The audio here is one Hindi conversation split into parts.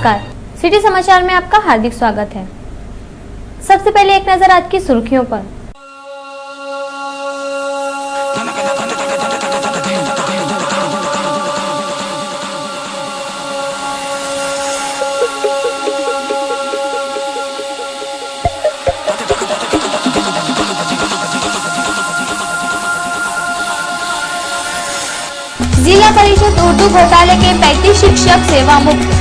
नमस्कार, सिटी समाचार में आपका हार्दिक स्वागत है। सबसे पहले एक नजर आज की सुर्खियों पर। जिला परिषद उर्दू घोटाले के 35 शिक्षक सेवा मुक्त।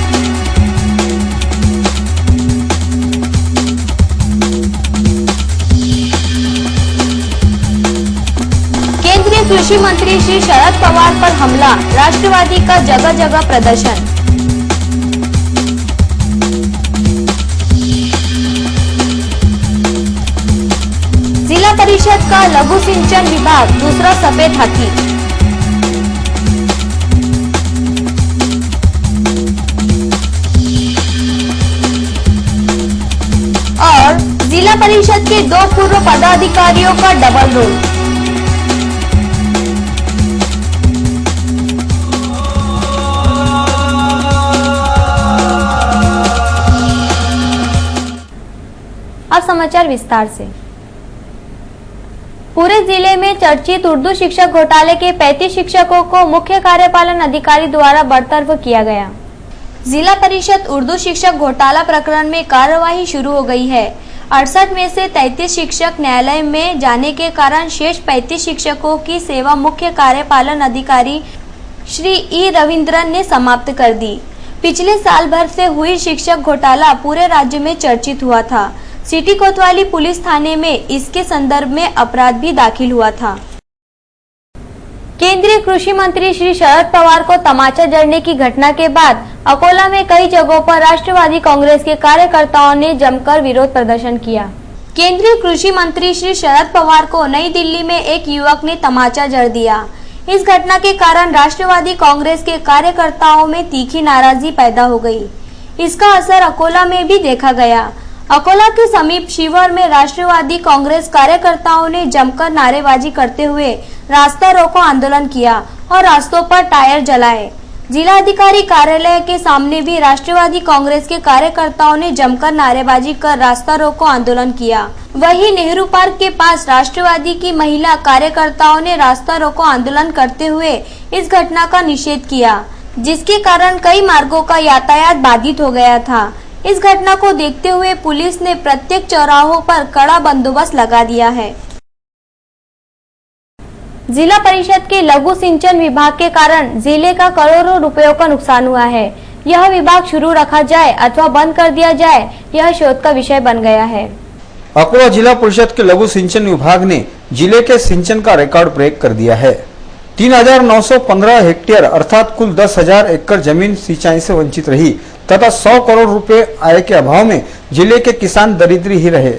केंद्रीय कृषि मंत्री श्री शरद पवार पर हमला, राष्ट्रवादी का जगह जगह प्रदर्शन। जिला परिषद का लघु सिंचन विभाग दूसरा सफेद हाथी। और जिला परिषद के 2 पूर्व पदाधिकारियों का डबल रोल। अब समाचार विस्तार से। पूरे जिले में चर्चित उर्दू शिक्षक घोटाले के 35 शिक्षकों को मुख्य कार्यपालन अधिकारी द्वारा बर्तरफ किया गया। जिला परिषद उर्दू शिक्षक घोटाला प्रकरण में कार्यवाही शुरू हो गई है। 68 में से 33 शिक्षक न्यायालय में जाने के कारण शेष 35 शिक्षकों की सेवा मुख्य कार्यपालन अधिकारी श्री ई रविंद्रन ने समाप्त कर दी। पिछले साल भर से हुई शिक्षक घोटाला पूरे राज्य में चर्चित हुआ था। सिटी कोतवाली पुलिस थाने में इसके संदर्भ में अपराध भी दाखिल हुआ था। केंद्रीय कृषि मंत्री श्री शरद पवार को तमाचा जड़ने की घटना के बाद अकोला में कई जगहों पर राष्ट्रवादी कांग्रेस के कार्यकर्ताओं ने जमकर विरोध प्रदर्शन किया। केंद्रीय कृषि मंत्री श्री शरद पवार को नई दिल्ली में एक युवक ने तमाचा जड़ दिया। इस घटना के कारण राष्ट्रवादी कांग्रेस के कार्यकर्ताओं में तीखी नाराजगी पैदा हो गई। इसका असर अकोला में भी देखा गया। अकोला के समीप शिवर में राष्ट्रवादी कांग्रेस कार्यकर्ताओं ने जमकर नारेबाजी करते हुए रास्ता रोको आंदोलन किया और रास्तों पर टायर जलाए। जिला अधिकारी कार्यालय के सामने भी राष्ट्रवादी कांग्रेस के कार्यकर्ताओं ने जमकर नारेबाजी कर रास्ता रोको आंदोलन किया। वहीं नेहरू पार्क के पास राष्ट्रवादी की महिला कार्यकर्ताओं ने रास्ता रोको आंदोलन करते हुए इस घटना का निषेध किया, जिसके कारण कई मार्गों का यातायात बाधित हो गया था। इस घटना को देखते हुए पुलिस ने प्रत्येक चौराहों पर कड़ा बंदोबस्त लगा दिया है। जिला परिषद के लघु सिंचन विभाग के कारण जिले का करोड़ों रुपयों का नुकसान हुआ है। यह विभाग शुरू रखा जाए अथवा बंद कर दिया जाए, यह शोध का विषय बन गया है। अकोला जिला परिषद के लघु सिंचन विभाग ने जिले के सिंचन का रिकॉर्ड ब्रेक कर दिया है। 3,915 हेक्टेयर अर्थात कुल 10,000 एकड़ जमीन सिंचाई से वंचित रही तथा 100 करोड़ रुपए आय के अभाव में जिले के किसान दरिद्री ही रहे।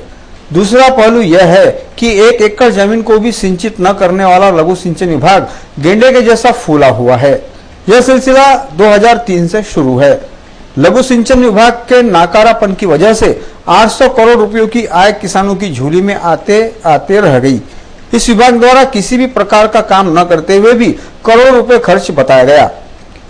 दूसरा पहलू यह है कि 1 एकड़ जमीन को भी सिंचित न करने वाला लघु सिंचन विभाग गेंडे के जैसा फूला हुआ है। यह सिलसिला 2003 से शुरू है। लघु सिंचन विभाग के नाकारापन की वजह से 800 करोड़ रुपयों की आय किसानों की झोली में आते आते रह गई। इस विभाग द्वारा किसी भी प्रकार का काम न करते हुए भी करोड़ों रुपए खर्च बताया गया।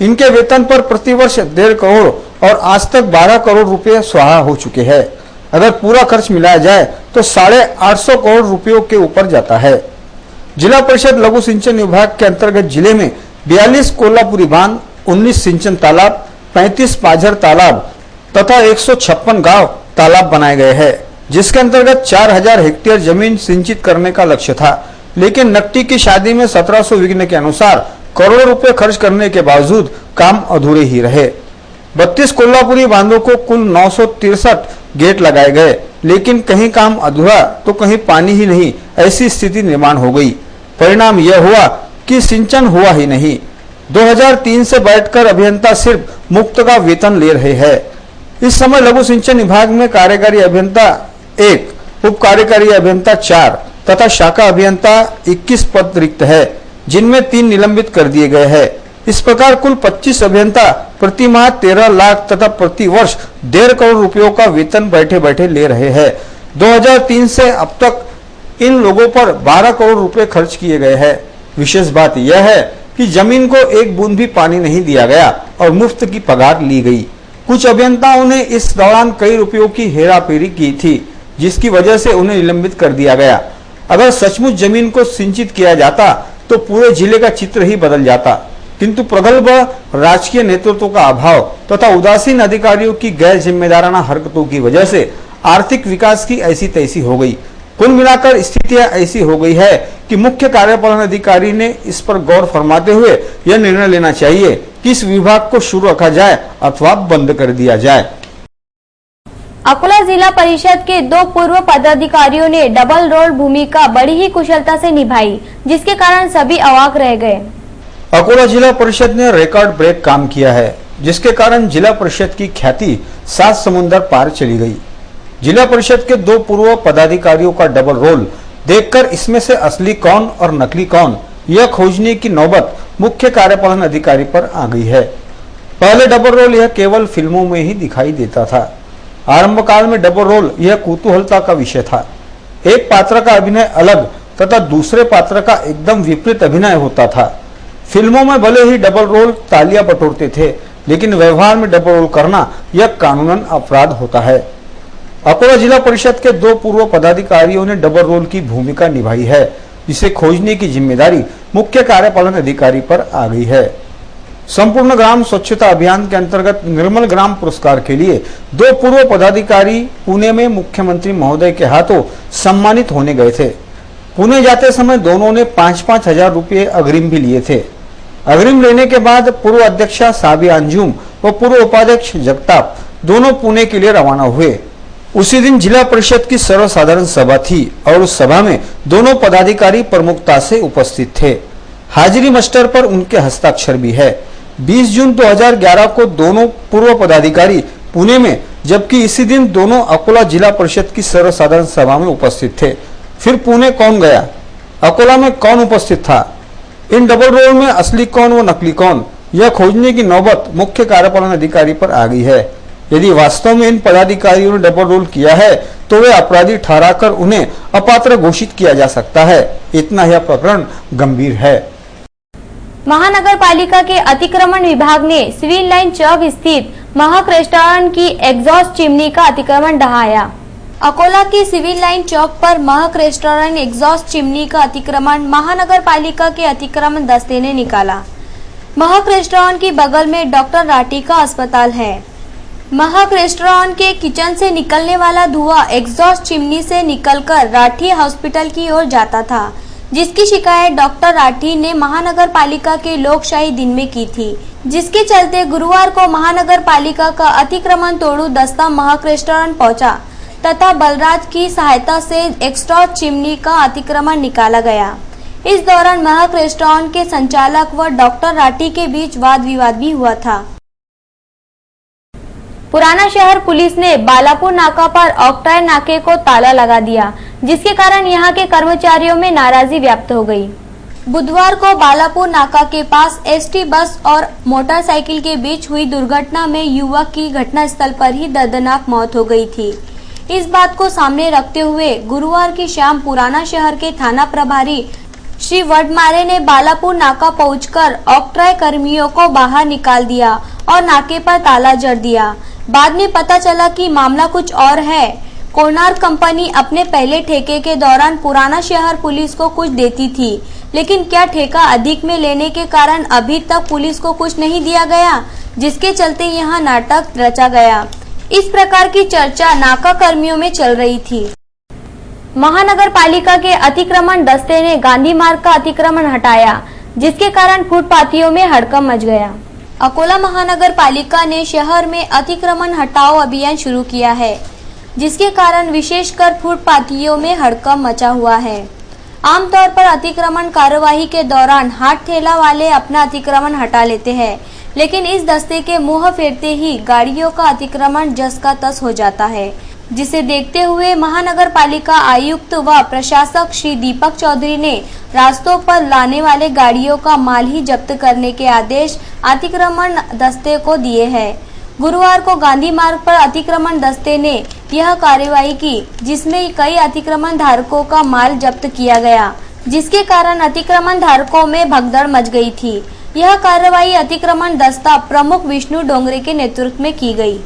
इनके वेतन पर प्रतिवर्ष 1.5 करोड़ और आज तक 12 करोड़ रुपए स्वाहा हो चुके हैं। अगर पूरा खर्च मिलाया जाए तो 850 करोड़ रुपयों के ऊपर जाता है। जिला परिषद लघु सिंचन विभाग के अंतर्गत जिले में 42 कोल्हापुरी बांध, 19 सिंचन तालाब, 35 पाझर तालाब तथा 156 गांव तालाब बनाए गए हैं, जिसके अंतर्गत 4,000 हेक्टेयर जमीन सिंचित करने का लक्ष्य था। लेकिन नकटी की शादी में 1700 विघ्न के अनुसार करोड़ों रुपए खर्च करने के बावजूद काम अधूरे ही रहे। 32 कोल्हापुरी बांधों को कुल 963 गेट लगाए गए, लेकिन कहीं काम अधूरा तो कहीं पानी ही नहीं, ऐसी स्थिति निर्माण हो गई। परिणाम यह हुआ कि सिंचन हुआ ही नहीं। 2003 से बैठकर अभियंता सिर्फ मुफ्त का वेतन ले रहे हैं। इस समय लघु सिंचन विभाग में कार्यकारी अभियंता 1, उप कार्यकारी अभियंता 4 तथा शाखा अभियंता 21 पद रिक्त है, जिनमें 3 निलंबित कर दिए गए हैं। इस प्रकार कुल 25 अभियंता प्रति माह 13 लाख तथा प्रति वर्ष 1.5 करोड़ रुपयों का वेतन बैठे बैठे ले रहे हैं। 2003 से अब तक इन लोगों पर 12 करोड़ रुपए खर्च किए गए हैं। विशेष बात यह है कि जमीन को एक बूंद भी पानी नहीं दिया गया और मुफ्त की पगार ली गई। कुछ अभियंताओं ने इस दौरान कई रुपयों की हेराफेरी की थी, जिसकी वजह से उन्हें निलंबित कर दिया गया। अगर सचमुच जमीन को सिंचित किया जाता तो पूरे जिले का चित्र ही बदल जाता, किंतु प्रगल्भ राजकीय नेतृत्व का अभाव तथा उदासीन अधिकारियों की गैर जिम्मेदाराना हरकतों की वजह से आर्थिक विकास की ऐसी तैसी हो गई। कुल मिलाकर स्थितियां ऐसी हो गई है कि मुख्य कार्यपालन अधिकारी ने इस पर गौर फरमाते हुए यह निर्णय लेना चाहिए कि इस विभाग को शुरू रखा जाए अथवा बंद कर दिया जाए। अकोला जिला परिषद के 2 पूर्व पदाधिकारियों ने डबल रोल भूमिका बड़ी ही कुशलता से निभाई, जिसके कारण सभी अवाक रह गए। अकोला जिला परिषद ने रिकॉर्ड ब्रेक काम किया है, जिसके कारण जिला परिषद की ख्याति 7 समुंदर पार चली गई। जिला परिषद के 2 पूर्व पदाधिकारियों का डबल रोल देखकर इसमें से असली कौन और नकली कौन, यह खोजने की नौबत मुख्य कार्यपालन अधिकारी पर आ गई है। पहले डबल रोल यह केवल फिल्मों में ही दिखाई देता था। आरंभ काल में डबल रोल यह कुतूहलता का विषय था। एक पात्र का अभिनय अलग तथा दूसरे पात्र का एकदम विपरीत अभिनय होता था। फिल्मों में भले ही डबल रोल तालियां बटोरते थे, लेकिन व्यवहार में डबल रोल करना यह कानूनन अपराध होता है। अकोला जिला परिषद के 2 पूर्व पदाधिकारियों ने डबल रोल की भूमिका निभाई है, जिसे खोजने की जिम्मेदारी मुख्य कार्यपालन अधिकारी पर आ गई है। संपूर्ण ग्राम स्वच्छता अभियान के अंतर्गत निर्मल ग्राम पुरस्कार के लिए 2 पूर्व पदाधिकारी पुणे में मुख्यमंत्री महोदय के हाथों सम्मानित होने गए थे। पुणे जाते समय दोनों ने 5-5 हजार रुपये अग्रिम भी लिए थे। अग्रिम लेने के बाद पूर्व अध्यक्षा साबिया अंजुम व पूर्व उपाध्यक्ष जगताप दोनों पुणे के लिए रवाना हुए। उसी दिन जिला परिषद की सर्वसाधारण सभा थी और उस सभा में दोनों पदाधिकारी प्रमुखता से उपस्थित थे। हाजिरी मास्टर पर उनके हस्ताक्षर भी है। 20 जून 2011 को दोनों पूर्व पदाधिकारी पुणे में, जबकि इसी दिन दोनों अकोला जिला परिषद की सर्वसाधारण सभा में उपस्थित थे। फिर पुणे कौन गया, अकोला में कौन उपस्थित था? इन डबल रोल में असली कौन व नकली कौन, यह खोजने की नौबत मुख्य कार्यपालन अधिकारी पर आ गई है। यदि वास्तव में इन पदाधिकारियों ने डबल रोल किया है तो वे अपराधी ठहराकर उन्हें अपात्र घोषित किया जा सकता है। इतना यह प्रकरण गंभीर है। महानगर पालिका के अतिक्रमण विभाग ने सिविल लाइन चौक स्थित महक रेस्टोरेंट की एग्जॉस्ट चिमनी का अतिक्रमण ढहाया। अकोला की सिविल लाइन चौक पर महक रेस्टोरेंट एग्जॉस्ट चिमनी का अतिक्रमण महानगर पालिका के अतिक्रमण दस्ते ने निकाला। महक रेस्टोरेंट की बगल में डॉक्टर राठी का अस्पताल है। महक रेस्टोरेंट के किचन से निकलने वाला धुआं एग्जॉस्ट चिमनी से निकलकर राठी हॉस्पिटल की ओर जाता था, जिसकी शिकायत डॉक्टर राठी ने महानगर पालिका के लोकशाही दिन में की थी, जिसके चलते गुरुवार को महानगर पालिका का अतिक्रमण तोड़ू दस्ता महक रेस्टोरेंट पहुंचा तथा बलराज की सहायता से एग्जॉस्ट चिमनी का अतिक्रमण निकाला गया। इस दौरान महक रेस्टोरेंट के संचालक व डॉक्टर राठी के बीच वाद विवाद भी हुआ था। पुराना शहर पुलिस ने बालापुर नाका पर ऑक्ट्राय नाके को ताला लगा दिया, जिसके कारण यहां के कर्मचारियों में नाराजगी व्याप्त हो गई। बुधवार को बालापुर नाका के पास एसटी बस और मोटरसाइकिल के बीच हुई दुर्घटना में युवक की घटनास्थल पर ही दर्दनाक मौत हो गई थी। इस बात को सामने रखते हुए गुरुवार की शाम पुराना शहर के थाना प्रभारी श्री वडमारे ने बालापुर नाका पहुंचकर ऑक्ट्राय कर्मियों को बाहर निकाल दिया और नाके पर ताला जड़ दिया। बाद में पता चला कि मामला कुछ और है। कोणार्क कंपनी अपने पहले ठेके के दौरान पुराना शहर पुलिस को कुछ देती थी, लेकिन क्या ठेका अधिक में लेने के कारण अभी तक पुलिस को कुछ नहीं दिया गया, जिसके चलते यहाँ नाटक रचा गया। इस प्रकार की चर्चा नाका कर्मियों में चल रही थी। महानगर पालिका के अतिक्रमण दस्ते ने गांधी मार्ग का अतिक्रमण हटाया, जिसके कारण फुटपाथियों में हड़कंप मच गया। अकोला महानगर पालिका ने शहर में अतिक्रमण हटाओ अभियान शुरू किया है, जिसके कारण विशेषकर फुटपाथियों में हड़कंप मचा हुआ है। आमतौर पर अतिक्रमण कार्यवाही के दौरान हाथ ठेला वाले अपना अतिक्रमण हटा लेते हैं, लेकिन इस दस्ते के मुंह फेरते ही गाड़ियों का अतिक्रमण जस का तस हो जाता है, जिसे देखते हुए महानगर पालिका आयुक्त व प्रशासक श्री दीपक चौधरी ने रास्तों पर लाने वाले गाड़ियों का माल ही जब्त करने के आदेश अतिक्रमण दस्ते को दिए हैं। गुरुवार को गांधी मार्ग पर अतिक्रमण दस्ते ने यह कार्यवाही की, जिसमें कई अतिक्रमण धारकों का माल जब्त किया गया, जिसके कारण अतिक्रमण धारकों में भगदड़ मच गई थी। यह कार्रवाई अतिक्रमण दस्ता प्रमुख विष्णु डोंगरे के नेतृत्व में की गई।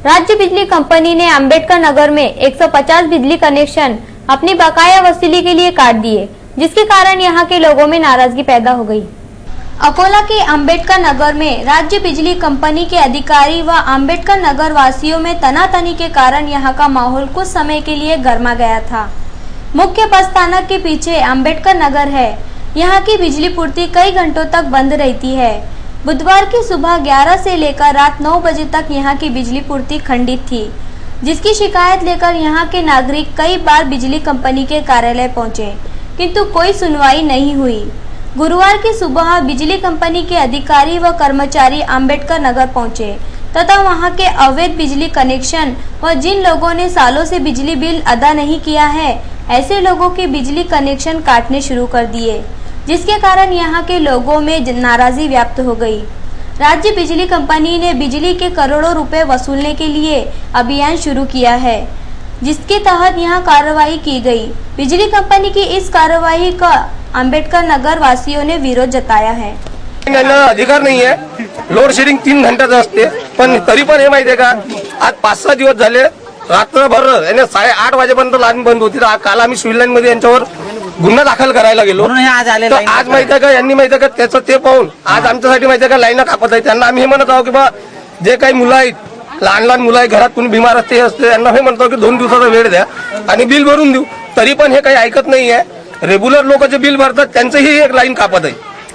राज्य बिजली कंपनी ने अंबेडकर नगर में 150 बिजली कनेक्शन अपनी बकाया वसूली के लिए काट दिए, जिसके कारण यहां के लोगों में नाराजगी पैदा हो गई। अकोला के अंबेडकर नगर में राज्य बिजली कंपनी के अधिकारी व अंबेडकर नगर वासियों में तनातनी के कारण यहां का माहौल कुछ समय के लिए गर्मा गया था। मुख्य बस स्थानक के पीछे अंबेडकर नगर है। यहां की बिजली पूर्ति कई घंटों तक बंद रहती है। बुधवार की सुबह 11 से लेकर रात 9 बजे तक यहां की बिजली पूर्ति खंडित थी, जिसकी शिकायत लेकर यहां के नागरिक कई बार बिजली कंपनी के कार्यालय पहुंचे, किंतु कोई सुनवाई नहीं हुई। गुरुवार की सुबह बिजली कंपनी के अधिकारी व कर्मचारी अंबेडकर नगर पहुंचे तथा वहां के अवैध बिजली कनेक्शन व जिन लोगों ने सालों से बिजली बिल अदा नहीं किया है, ऐसे लोगों के बिजली कनेक्शन काटने शुरू कर दिए, जिसके कारण यहां के लोगों में नाराजगी व्याप्त हो गई। राज्य बिजली कंपनी ने बिजली के करोड़ों रुपए वसूलने के लिए अभियान शुरू किया है, जिसके तहत यहां कार्रवाई की गई। बिजली कंपनी की इस कार्रवाई का अंबेडकर नगर वासियों ने विरोध जताया है। अधिकार नाही आहे, लोड शेडिंग 3 घंट्याचं असते, पण तरी पण हे माहितीये का, आज 5-6 दिवस झाले रात्रभर 8:30 वाजेपर्यंत लाईन बंद होती। काल आम्ही सिव्हिल लाईन मध्ये यांच्यावर गुन्हा दाखल करायला गेलो। आज माहितीये का, यांनी माहितीये का त्याचं ते पाहून आज आमच्यासाठी माहितीये का लाईन कापत आहे। त्यांना आम्ही हे म्हणत आहोत की बा जे काही मुलं आहेत, लहान मुलं आहे, घरात कोणी बिमार असते त्यांना हे म्हणतो की 2 दिवसाचा वेळ द्या आणि बिल भरून देऊ, तरी पण हे काही ऐकत नाहीये। रेग्युलर लोक जे बिल भरतात त्यांचंही एक लाईन कापत आहे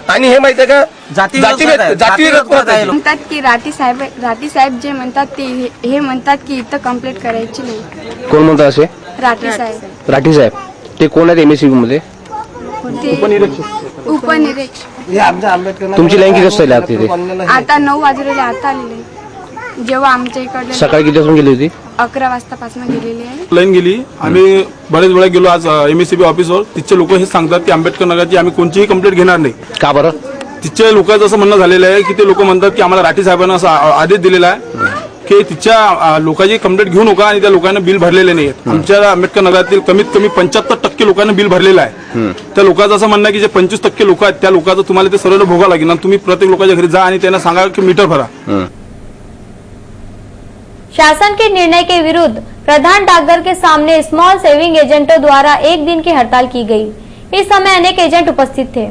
आणि हे माहितीये का जाती म्हणतात की राठी साहेब जे म्हणतात ते हे म्हणतात की इथं कंप्लीट करायची नाही। कोण म्हणतात असे? राठी साहेब। राठी साहेब ते कोण आहेत एमएससीबी मध्ये? उपनिरीक्षक। तुमची लाईन किती वाजता आली तिथे? आता 9 वाजलेले आता आलेले। जेव्हा आमच्या इकडे सकाळी किती वाजता गेली होती? 11 वाजतापासून गेलेली आहे। लाईन गेली, आम्ही बरेच वेळा गेलो आज एमएससीबी ऑफिसवर। तिथचे लोक हे सांगतात की आंबेडकर नगरची आम्ही कोणतीही कंप्लेंट घेणार नाही। का बरं? तिथच्या लोकांचं असं म्हणणं झालेलं आहे की ते लोक म्हणतात की आम्हाला राठी साहेबांना असा आदेश दिलेला आहे की तिथच्या लोकांची कंप्लेंट घेऊ नका आणि त्या लोकांना बिल भरलेले नाही। आमच्या आंबेडकर नगरातील कमीत कमी 75% लोकांना बिल भरलेलं आहे। त्या लोकांचं असं म्हणणं आहे की जे 25% लोक आहेत त्या लोकांचं तुम्हाला ते सर्व भोगावं लागेल आणि तुम्ही प्रत्येक लोकांच्या घरी जा आणि त्यांना सांगा की मीटर भरा। शासन के निर्णय के विरुद्ध प्रधान डाकघर के सामने स्मॉल सेविंग एजेंटों द्वारा 1 दिन की हड़ताल की गई। इस समय अनेक एजेंट उपस्थित थे।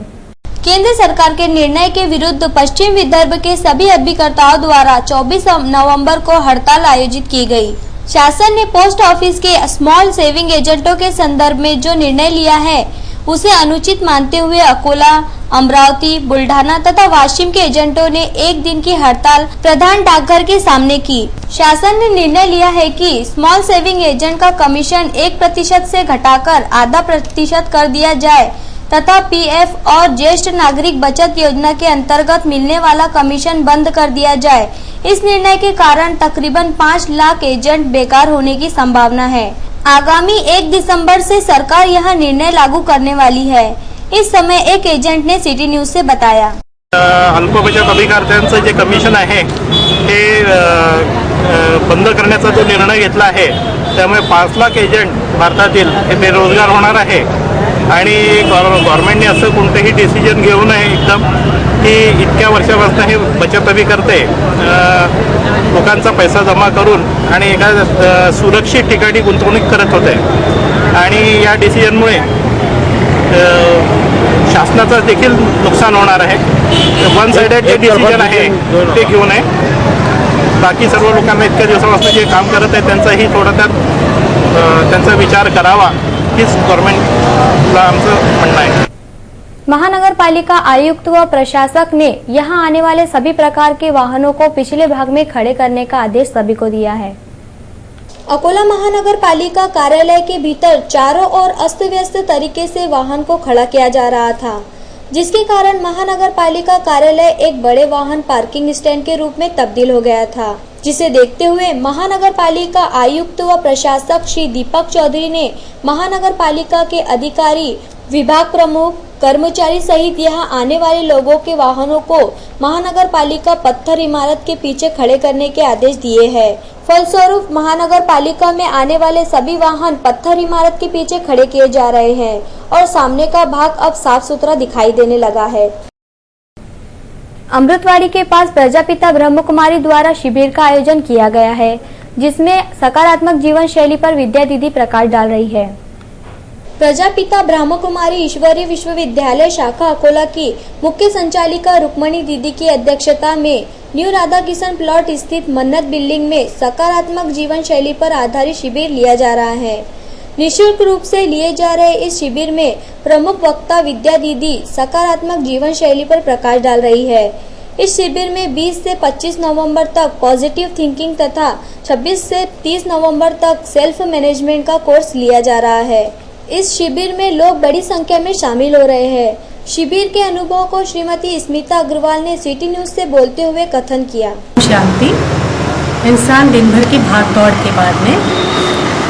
केंद्र सरकार के निर्णय के विरुद्ध पश्चिम विदर्भ के सभी अभिकर्ताओं द्वारा 24 नवंबर को हड़ताल आयोजित की गई। शासन ने पोस्ट ऑफिस के स्मॉल सेविंग एजेंटों के संदर्भ में जो निर्णय लिया है उसे अनुचित मानते हुए अकोला, अमरावती, बुल्ढाना तथा वाशिम के एजेंटों ने 1 दिन की हड़ताल प्रधान डाकघर के सामने की। शासन ने निर्णय लिया है कि स्मॉल सेविंग एजेंट का कमीशन 1% से घटाकर आधा % कर दिया जाए तथा पीएफ और ज्येष्ठ नागरिक बचत योजना के अंतर्गत मिलने वाला कमीशन बंद कर दिया जाए। इस निर्णय के कारण तकरीबन 5 लाख एजेंट बेकार होने की संभावना है। आगामी 1 दिसंबर से सरकार यह निर्णय लागू करने वाली है। इस समय एक एजेंट ने सिटी न्यूज से बताया। अल्प बचत अभिकर्त्यांचं जे कमिशन आहे ते बंद करण्याचा जो निर्णय घेतला आहे त्यामुळे 5 लाख एजंट भारतातील हे बेरोजगार होणार आहे आणि गव्हर्नमेंटने असं कोणतेही डिसिजन घेऊ नये एकदम की इतक्या वर्षापासून हे बचत अभिकर्ते लोकांचा पैसा जमा करून आणि एका सुरक्षित ठिकाणी गुंतवणूक करत होते आणि या डिसिजनमुळे शासनाचं देखील नुकसान होणार आहे। वन साइडेड जे डिसिजन आहे ते घेऊ नये। बाकी सर्व लोकांना इतक्या दिवसापासून जे काम करत आहेत त्यांचाही थोडा त्यात त्यांचा विचार करावा हीच गव्हर्नमेंटला आमचं म्हणणं आहे। महानगर पालिका आयुक्त व प्रशासक ने यहां आने वाले सभी प्रकार के वाहनों को पिछले भाग में खड़े करने का आदेश सभी को दिया है। अकोला महानगर पालिका कार्यालय के भीतर चारों ओर अस्त व्यस्त तरीके से वाहन को खड़ा किया जा रहा था, जिसके कारण महानगर पालिका कार्यालय एक बड़े वाहन पार्किंग स्टैंड के रूप में तब्दील हो गया था, जिसे देखते हुए महानगर पालिका आयुक्त व प्रशासक श्री दीपक चौधरी ने महानगर पालिका के अधिकारी, विभाग प्रमुख, कर्मचारी सहित यहां आने वाले लोगों के वाहनों को महानगर पालिका पत्थर इमारत के पीछे खड़े करने के आदेश दिए हैं। फलस्वरूप महानगर पालिका में आने वाले सभी वाहन पत्थर इमारत के पीछे खड़े किए जा रहे हैं और सामने का भाग अब साफ सुथरा दिखाई देने लगा है। अमृतवाड़ी के पास प्रजापिता ब्रह्मकुमारी द्वारा शिविर का आयोजन किया गया है, जिसमें सकारात्मक जीवन शैली पर विद्या दीदी प्रकाश डाल रही है। प्रजापिता ब्रह्मकुमारी ईश्वरीय विश्वविद्यालय शाखा अकोला की मुख्य संचालिका रुक्मणी दीदी की अध्यक्षता में न्यू राधा किशन प्लॉट स्थित मन्नत बिल्डिंग में सकारात्मक जीवन शैली पर आधारित शिविर लिया जा रहा है। निःशुल्क रूप से लिए जा रहे इस शिविर में प्रमुख वक्ता विद्या दीदी सकारात्मक जीवन शैली पर प्रकाश डाल रही है। इस शिविर में 20 से 25 नवंबर तक पॉजिटिव थिंकिंग तथा 26 से 30 नवंबर तक सेल्फ मैनेजमेंट का कोर्स लिया जा रहा है। इस शिविर में लोग बड़ी संख्या में शामिल हो रहे हैं। शिविर के अनुभव को श्रीमती स्मिता अग्रवाल ने सिटी न्यूज से बोलते हुए कथन किया। शांति, इंसान दिन भर की भाग दौड़ के बाद में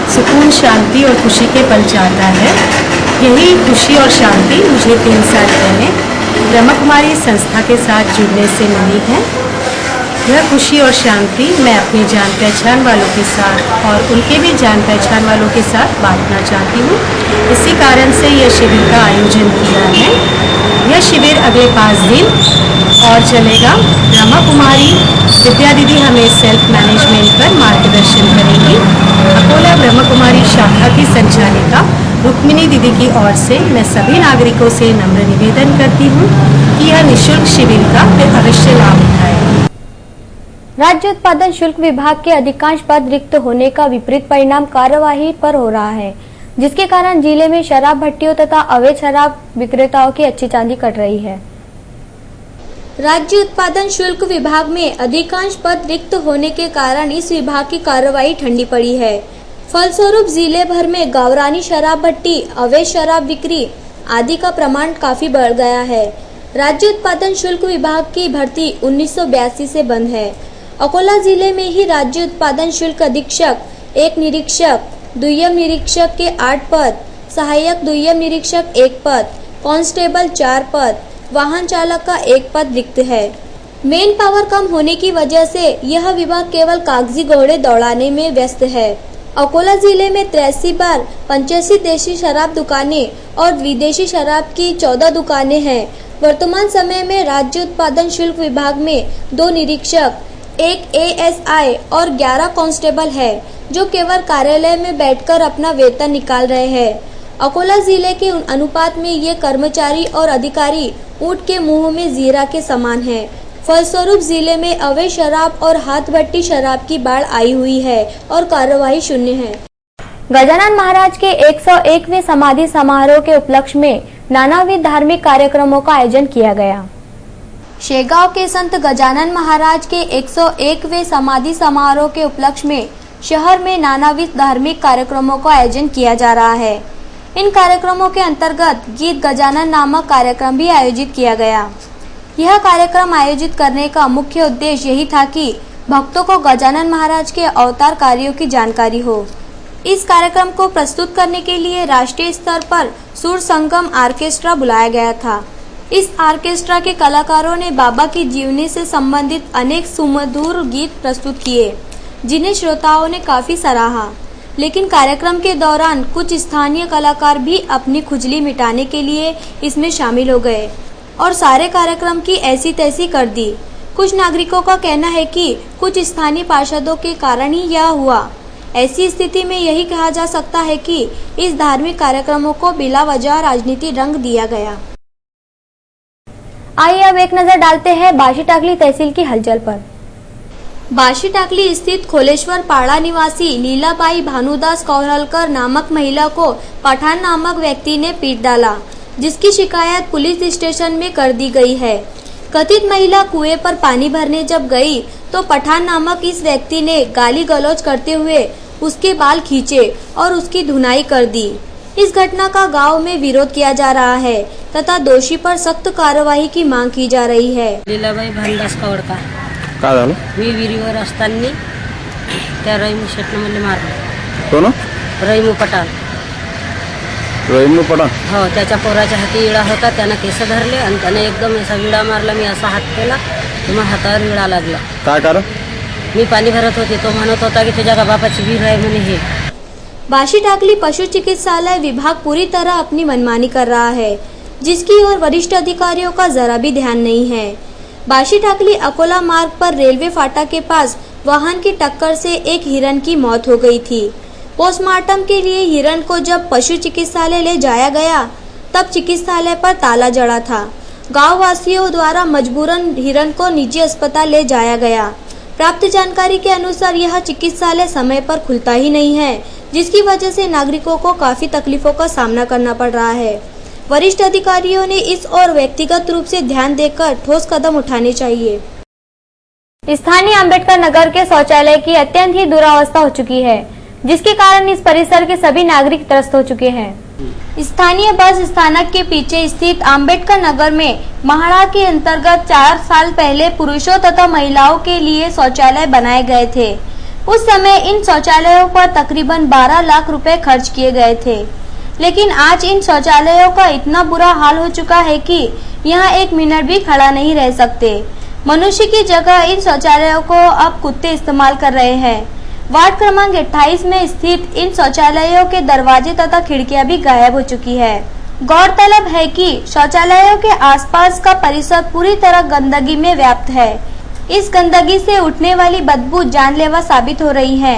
सुकून, शांति और खुशी के पल चाहता है। यही खुशी और शांति मुझे 3 साल पहले ब्रह्मकुमारी संस्था के साथ जुड़ने से मिली है। यह खुशी और शांति मैं अपनी जान पहचान वालों के साथ और उनके भी जान पहचान वालों के साथ बांटना चाहती हूँ। इसी कारण से यह शिविर का आयोजन किया है। यह शिविर अगले 5 दिन और चलेगा। ब्रह्मकुमारी विद्या दीदी हमें सेल्फ मैनेजमेंट पर मार्गदर्शन करेगी। अकोला ब्रह्मकुमारी शाखा की संचालिका रुक्मिणी दीदी की ओर से मैं सभी नागरिकों से नम्र निवेदन करती हूँ कि यह निःशुल्क शिविर का अवश्य लाभ उठाएं। राज्य उत्पादन शुल्क विभाग के अधिकांश पद रिक्त होने का विपरीत परिणाम कार्यवाही पर हो रहा है, जिसके कारण जिले में शराब भट्टियों तथा अवैध शराब विक्रेताओं की अच्छी चांदी कट रही है। राज्य उत्पादन शुल्क विभाग में अधिकांश पद रिक्त होने के कारण इस विभाग की कार्यवाही ठंडी पड़ी है। फलस्वरूप जिले भर में गावरानी शराब भट्टी, अवैध शराब बिक्री आदि का प्रमाण काफी बढ़ गया है। राज्य उत्पादन शुल्क विभाग की भर्ती 1982 से बंद है। अकोला जिले में ही राज्य उत्पादन शुल्क अधीक्षक, 1 निरीक्षक, द्वितीय निरीक्षक के 8 पद, सहायक द्वितीय निरीक्षक 1 पद, कांस्टेबल 4 पद, वाहन चालक का 1 पद रिक्त है। मेन पावर कम होने की वजह से यह विभाग केवल कागजी घोड़े दौड़ाने में व्यस्त है। अकोला जिले में 83 बार 85 देशी शराब दुकानें और विदेशी शराब की 14 दुकानें हैं। वर्तमान समय में राज्य उत्पादन शुल्क विभाग में 2 निरीक्षक, 1 ASI और 11 कांस्टेबल है, जो केवल कार्यालय में बैठकर अपना वेतन निकाल रहे हैं। अकोला जिले के अनुपात में ये कर्मचारी और अधिकारी ऊंट के मुंह में जीरा के समान है। फलस्वरूप जिले में अवैध शराब और हाथ भट्टी शराब की बाढ़ आई हुई है और कार्यवाही शून्य है। गजानन महाराज के 101वें समाधि समारोह के उपलक्ष्य में नानाविध धार्मिक कार्यक्रमों का आयोजन किया गया। शेगांव के संत गजानन महाराज के 101वें समाधि समारोह के उपलक्ष्य में शहर में नानाविध धार्मिक कार्यक्रमों का आयोजन किया जा रहा है। इन कार्यक्रमों के अंतर्गत गीत गजानन नामक कार्यक्रम भी आयोजित किया गया। यह कार्यक्रम आयोजित करने का मुख्य उद्देश्य यही था कि भक्तों को गजानन महाराज के अवतार कार्यों की जानकारी हो। इस कार्यक्रम को प्रस्तुत करने के लिए राष्ट्रीय स्तर पर सुर संगम आर्केस्ट्रा बुलाया गया था। इस आर्केस्ट्रा के कलाकारों ने बाबा की जीवनी से संबंधित अनेक सुमधुर गीत प्रस्तुत किए, जिन्हें श्रोताओं ने काफी सराहा। लेकिन कार्यक्रम के दौरान कुछ स्थानीय कलाकार भी अपनी खुजली मिटाने के लिए इसमें शामिल हो गए और सारे कार्यक्रम की ऐसी तैसी कर दी। कुछ नागरिकों का कहना है कि कुछ स्थानीय पार्षदों के कारण ही यह हुआ। ऐसी स्थिति में यही कहा जा सकता है कि इस धार्मिक कार्यक्रमों को बिला वजह राजनीति रंग दिया गया। आइए अब एक नजर डालते हैं बाशी टाकली तहसील की हलचल पर। बाशी टाकली स्थित खोलेश्वर पाड़ा निवासी लीलाबाई भानुदास कौहलकर नामक महिला को पठान नामक व्यक्ति ने पीट डाला, जिसकी शिकायत पुलिस स्टेशन में कर दी गई है। कथित महिला कुएं पर पानी भरने जब गई तो पठान नामक इस व्यक्ति ने गाली गलौज करते हुए उसके बाल खींचे और उसकी धुनाई कर दी। इस घटना का गांव में विरोध किया जा रहा है तथा दोषी पर सख्त कार्यवाही की मांग की जा रही है। लीलाबाई भानुदास कौहलकर काय झालं? मी विहिरीवर असताना त्या रहीम शेटनं मला मारलं. कोण? रहीम पठाण. रवींद्र पठाण हो त्याच्या पोराच्या हाती विळा होता, त्यानं केस धरले आणि त्याने एकदम असा विळा मारला. मी असा हात केला तर मग हातावर विळा लागला. काय कारण? मी पाणी भरत होते. तो म्हणत होता की तुझ्या बापाची विहीर आहे म्हणे. हे बाशी टाकली पशु चिकित्सालय विभाग पूरी तरह अपनी मनमानी कर रहा है, जिसकी ओर वरिष्ठ अधिकारियों का जरा भी ध्यान नहीं है। बाशी टाकली अकोला मार्ग पर रेलवे फाटक के पास वाहन की टक्कर से एक हिरण की मौत हो गई थी। पोस्टमार्टम के लिए हिरण को जब पशु चिकित्सालय ले जाया गया तब चिकित्सालय पर ताला जड़ा था। गांव वासियों द्वारा मजबूरन हिरण को निजी अस्पताल ले जाया गया। प्राप्त जानकारी के अनुसार यह चिकित्सालय समय पर खुलता ही नहीं है, जिसकी वजह से नागरिकों को काफी तकलीफों का सामना करना पड़ रहा है। वरिष्ठ अधिकारियों ने इस और व्यक्तिगत रूप से ध्यान देकर ठोस कदम उठाने चाहिए। स्थानीय अंबेडकर नगर के शौचालय की अत्यंत ही दुरावस्था हो चुकी है, जिसके कारण इस परिसर के सभी नागरिक त्रस्त हो चुके हैं। स्थानीय बस स्थानक के पीछे स्थित अंबेडकर नगर में महाड़ा के अंतर्गत 4 साल पहले पुरुषों तथा महिलाओं के लिए शौचालय बनाए गए थे। उस समय इन शौचालयों पर तकरीबन 12 लाख रुपए खर्च किए गए थे, लेकिन आज इन शौचालयों का इतना बुरा हाल हो चुका है कि यहाँ 1 मिनट भी खड़ा नहीं रह सकते। मनुष्य की जगह इन शौचालयों को अब कुत्ते इस्तेमाल कर रहे हैं। वार्ड क्रमांक 28 में स्थित इन शौचालयों के दरवाजे तथा खिड़कियां भी गायब हो चुकी है। गौरतलब है कि शौचालयों के आसपास का परिसर पूरी तरह गंदगी में व्याप्त है। इस गंदगी से उठने वाली बदबू जानलेवा साबित हो रही है।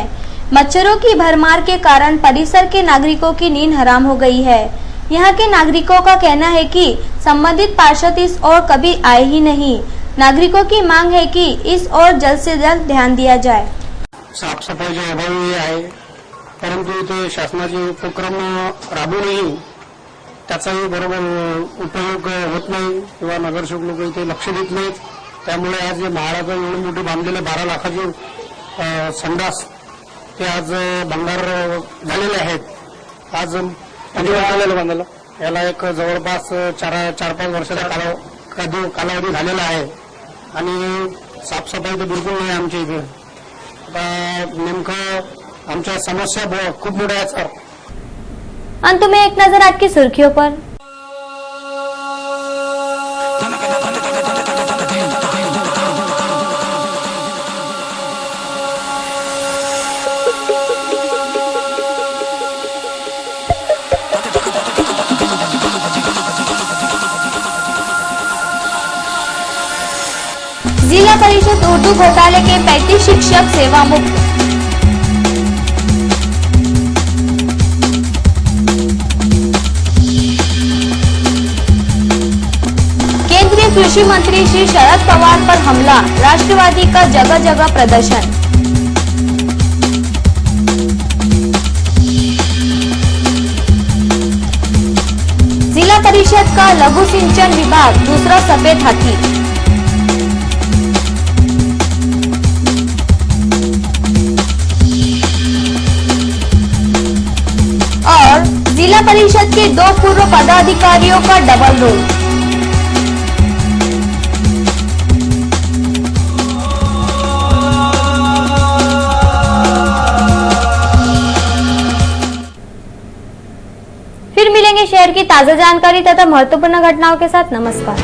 मच्छरों की भरमार के कारण परिसर के नागरिकों की नींद हराम हो गई है। यहाँ के नागरिकों का कहना है कि संबंधित पार्षद इस ओर कभी आए ही नहीं। नागरिकों की मांग है कि इस ओर जल्द से जल्द ध्यान दिया जाए। साफसफाईच्या अभावी आहे, परंतु ते शासनाचे उपक्रम राबवूनही त्याचाही बरोबर उपयोग होत नाही किंवा नगरसेवक लोक इथे लक्ष देत नाहीत। त्यामुळे आज महाडाचं एवढी मोठी बांधलेले 12 लाखाचे संडास ते आज भंगार झालेले आहेत। आज बांधलेलं याला एक जवळपास 4-5 वर्षाचा कालावधी झालेला आहे आणि साफसफाई तर बिलकुल नाही आमच्या इथे। नेमकं आमच्या समस्या खूप मोठ्या आहेत सर। अंत में एक नजर आज की सुर्खियों पर। जिला परिषद उर्दू घोटाले के 35 शिक्षक सेवा मुक्त। केंद्रीय कृषि मंत्री श्री शरद पवार पर हमला, राष्ट्रवादी का जगह जगह प्रदर्शन। जिला परिषद का लघु सिंचन विभाग दूसरा सफेद हाथी। और जिला परिषद के 2 पूर्व पदाधिकारियों का डबल रोल। फिर मिलेंगे शहर की ताजा जानकारी तथा महत्वपूर्ण घटनाओं के साथ। नमस्कार।